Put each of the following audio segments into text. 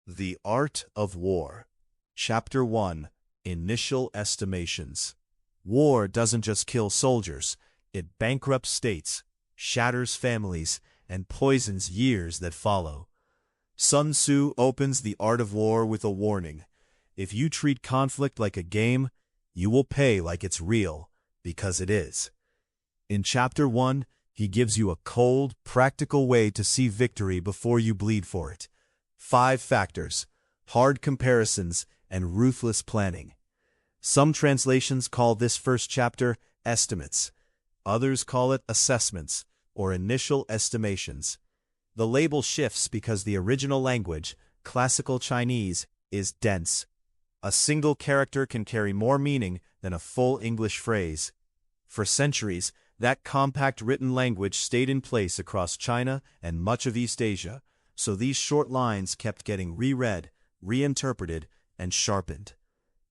The Art of War. Chapter 1. Initial Estimations. War doesn't just kill soldiers, it bankrupts states, shatters families, and poisons years that follow. Sun Tzu opens The Art of War with a warning. If you treat conflict like a game, you will pay like it's real, because it is. In Chapter 1, he gives you a cold, practical way to see victory before you bleed for it. 5 factors, hard comparisons, and ruthless planning. Some translations call this first chapter estimates. Others call it assessments, or initial estimations. The label shifts because the original language, classical Chinese, is dense. A single character can carry more meaning than a full English phrase. For centuries, that compact written language stayed in place across China and much of East Asia, so these short lines kept getting reread, reinterpreted, and sharpened.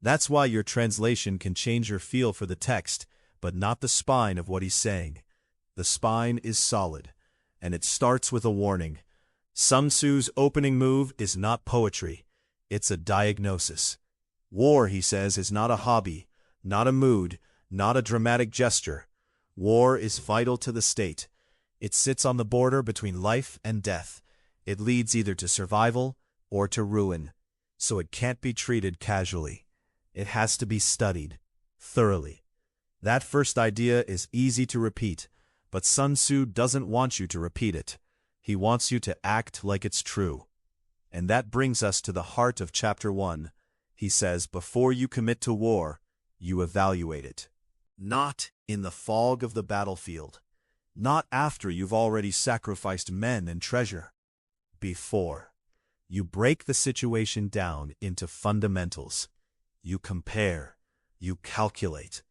That's why your translation can change your feel for the text, but not the spine of what he's saying. The spine is solid, and it starts with a warning. Sun Tzu's opening move is not poetry, it's a diagnosis. War, he says, is not a hobby, not a mood, not a dramatic gesture. War is vital to the state. It sits on the border between life and death. It leads either to survival or to ruin, so it can't be treated casually. It has to be studied thoroughly. That first idea is easy to repeat, but Sun Tzu doesn't want you to repeat it. He wants you to act like it's true. And that brings us to the heart of Chapter 1. He says, before you commit to war, you evaluate it. Not in the fog of the battlefield. Not after you've already sacrificed men and treasure. Before. You break the situation down into fundamentals. You compare. You calculate.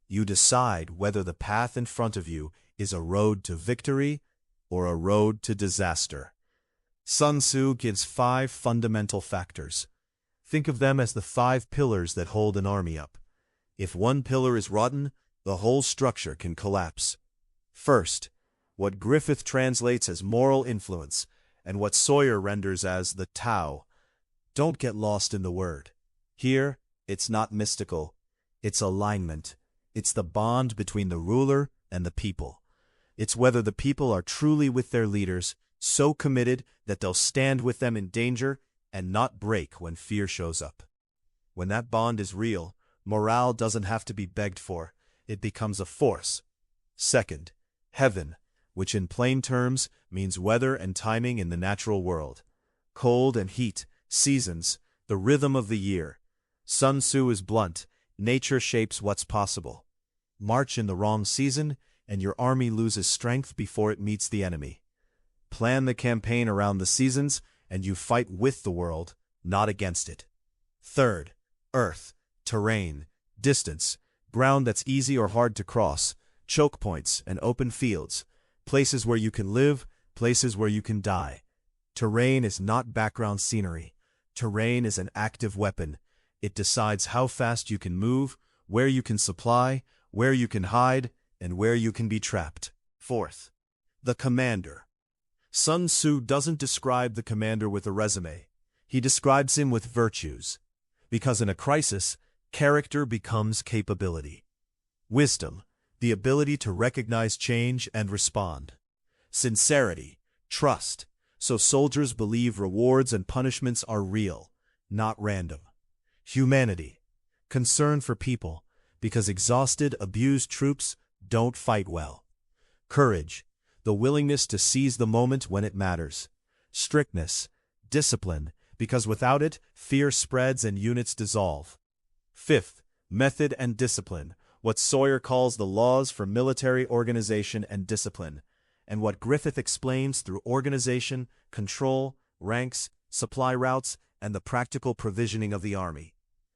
You decide whether the path in front of you is a road to victory or a road to disaster. Sun Tzu gives 5 fundamental factors. Think of them as the 5 pillars that hold an army up. If one pillar is rotten, the whole structure can collapse. First, what Griffith translates as moral influence, and what Sawyer renders as the Tao. Don't get lost in the word. Here, it's not mystical. It's alignment. It's the bond between the ruler and the people. It's whether the people are truly with their leaders, so committed that they'll stand with them in danger and not break when fear shows up. When that bond is real, morale doesn't have to be begged for. It becomes a force. Second, heaven, which in plain terms means weather and timing in the natural world. Cold and heat, seasons, the rhythm of the year. Sun Tzu is blunt. Nature shapes what's possible. March in the wrong season, and your army loses strength before it meets the enemy. Plan the campaign around the seasons, and you fight with the world, not against it. Third, earth, terrain, distance, ground that's easy or hard to cross, choke points and open fields, places where you can live, places where you can die. Terrain is not background scenery. Terrain is an active weapon. It decides how fast you can move, where you can supply, where you can hide, and where you can be trapped. Fourth, the commander. Sun Tzu doesn't describe the commander with a resume. He describes him with virtues. Because in a crisis, character becomes capability. Wisdom, the ability to recognize change and respond. Sincerity, trust, so soldiers believe rewards and punishments are real, not random. Humanity, concern for people, because exhausted, abused troops don't fight well. Courage, the willingness to seize the moment when it matters. Strictness, discipline, because without it, fear spreads and units dissolve. Fifth, method and discipline, what Sawyer calls the laws for military organization and discipline, and what Griffith explains through organization, control, ranks, supply routes, and the practical provisioning of the army.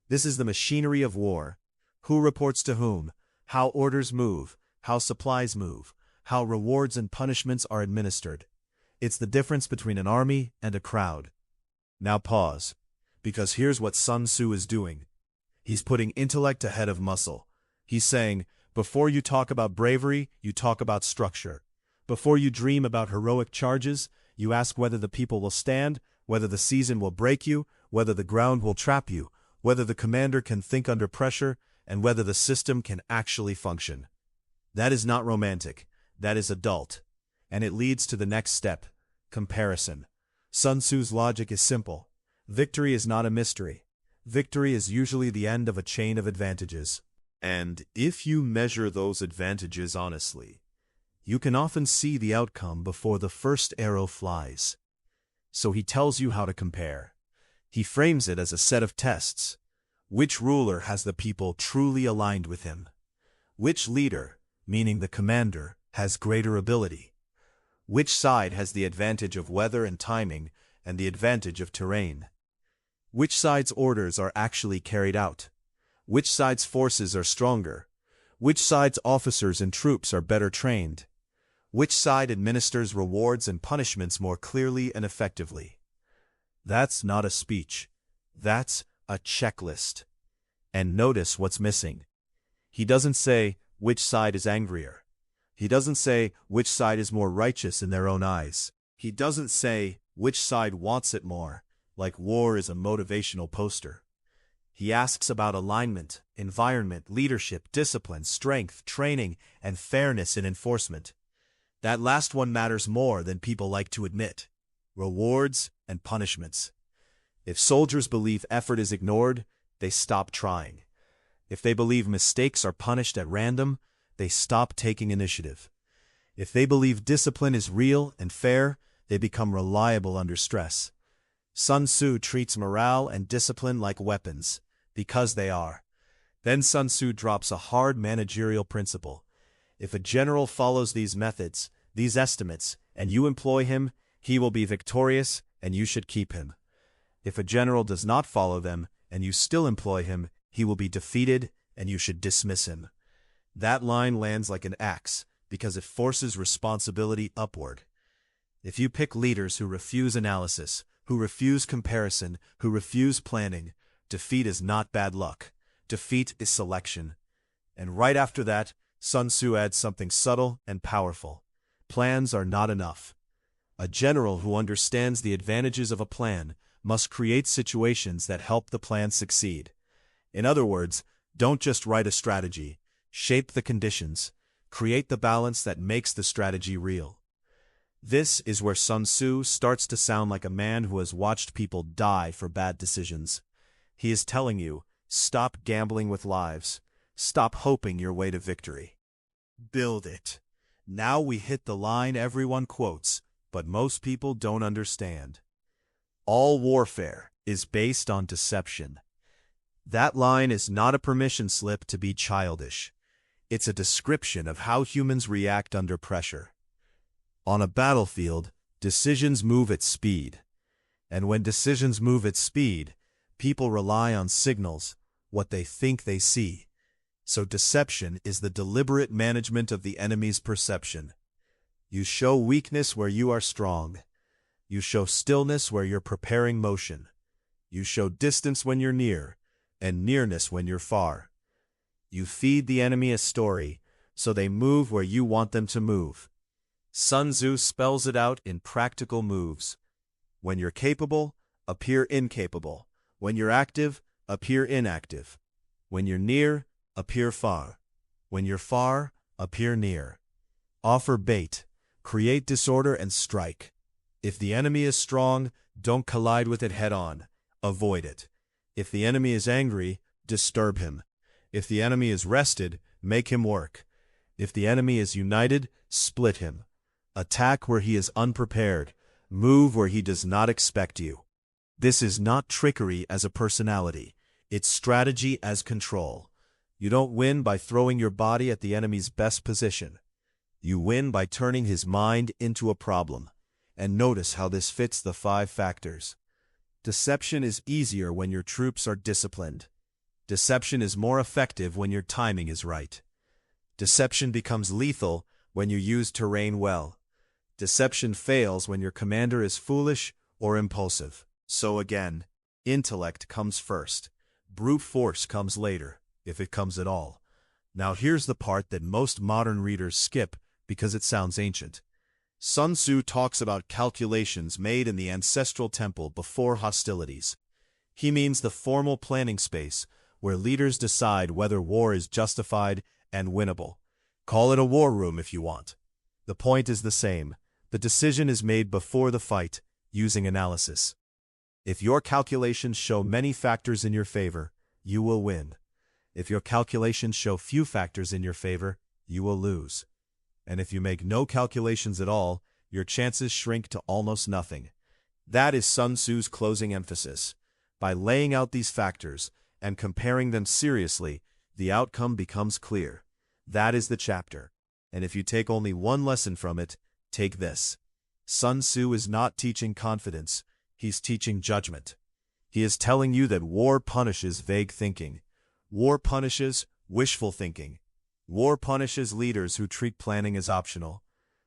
This is the machinery of war. Who reports to whom, how orders move, how supplies move, how rewards and punishments are administered. It's the difference between an army and a crowd. Now pause, because here's what Sun Tzu is doing. He's putting intellect ahead of muscle. He's saying, before you talk about bravery, you talk about structure. Before you dream about heroic charges, you ask whether the people will stand, whether the season will break you, whether the ground will trap you, whether the commander can think under pressure, and whether the system can actually function. That is not romantic. That is adult. And it leads to the next step: comparison. Sun Tzu's logic is simple. Victory is not a mystery. Victory is usually the end of a chain of advantages. And if you measure those advantages honestly, you can often see the outcome before the first arrow flies. So he tells you how to compare. He frames it as a set of tests. Which ruler has the people truly aligned with him? Which leader, meaning the commander, has greater ability? Which side has the advantage of weather and timing and the advantage of terrain? Which side's orders are actually carried out? Which side's forces are stronger? Which side's officers and troops are better trained? Which side administers rewards and punishments more clearly and effectively? That's not a speech. That's a checklist. And notice what's missing. He doesn't say which side is angrier. He doesn't say which side is more righteous in their own eyes. He doesn't say which side wants it more, like war is a motivational poster. He asks about alignment, environment, leadership, discipline, strength, training, and fairness in enforcement. That last one matters more than people like to admit. Rewards and punishments. If soldiers believe effort is ignored, they stop trying. If they believe mistakes are punished at random, they stop taking initiative. If they believe discipline is real and fair, they become reliable under stress. Sun Tzu treats morale and discipline like weapons, because they are. Then Sun Tzu drops a hard managerial principle. If a general follows these methods, these estimates, and you employ him, he will be victorious, and you should keep him. If a general does not follow them, and you still employ him, he will be defeated, and you should dismiss him. That line lands like an axe, because it forces responsibility upward. If you pick leaders who refuse analysis, who refuse comparison, who refuse planning, defeat is not bad luck. Defeat is selection. And right after that, Sun Tzu adds something subtle and powerful. Plans are not enough. A general who understands the advantages of a plan must create situations that help the plan succeed. In other words, don't just write a strategy. Shape the conditions. Create the balance that makes the strategy real. This is where Sun Tzu starts to sound like a man who has watched people die for bad decisions. He is telling you, stop gambling with lives. Stop hoping your way to victory. Build it. Now we hit the line everyone quotes, but most people don't understand. All warfare is based on deception. That line is not a permission slip to be childish. It's a description of how humans react under pressure. On a battlefield, decisions move at speed. And when decisions move at speed, people rely on signals, what they think they see. So deception is the deliberate management of the enemy's perception. You show weakness where you are strong. You show stillness where you're preparing motion. You show distance when you're near, and nearness when you're far. You feed the enemy a story, so they move where you want them to move. Sun Tzu spells it out in practical moves. When you're capable, appear incapable. When you're active, appear inactive. When you're near, appear far. When you're far, appear near. Offer bait. Create disorder and strike. If the enemy is strong, don't collide with it head-on. Avoid it. If the enemy is angry, disturb him. If the enemy is rested, make him work. If the enemy is united, split him. Attack where he is unprepared. Move where he does not expect you. This is not trickery as a personality. It's strategy as control. You don't win by throwing your body at the enemy's best position. You win by turning his mind into a problem. And notice how this fits the 5 factors. Deception is easier when your troops are disciplined. Deception is more effective when your timing is right. Deception becomes lethal when you use terrain well. Deception fails when your commander is foolish or impulsive. So again, intellect comes first. Brute force comes later, if it comes at all. Now here's the part that most modern readers skip because it sounds ancient. Sun Tzu talks about calculations made in the ancestral temple before hostilities. He means the formal planning space where leaders decide whether war is justified and winnable. Call it a war room if you want. The point is the same. The decision is made before the fight, using analysis. If your calculations show many factors in your favor, you will win. If your calculations show few factors in your favor, you will lose. And if you make no calculations at all, your chances shrink to almost nothing. That is Sun Tzu's closing emphasis. By laying out these factors and comparing them seriously, the outcome becomes clear. That is the chapter. And if you take only one lesson from it, take this. Sun Tzu is not teaching confidence, he's teaching judgment. He is telling you that war punishes vague thinking. War punishes wishful thinking. War punishes leaders who treat planning as optional.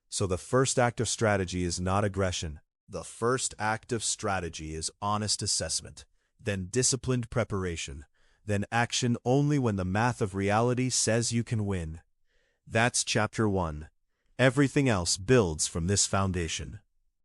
So the first act of strategy is not aggression. The first act of strategy is honest assessment, then disciplined preparation, then action only when the math of reality says you can win. That's chapter 1. Everything else builds from this foundation.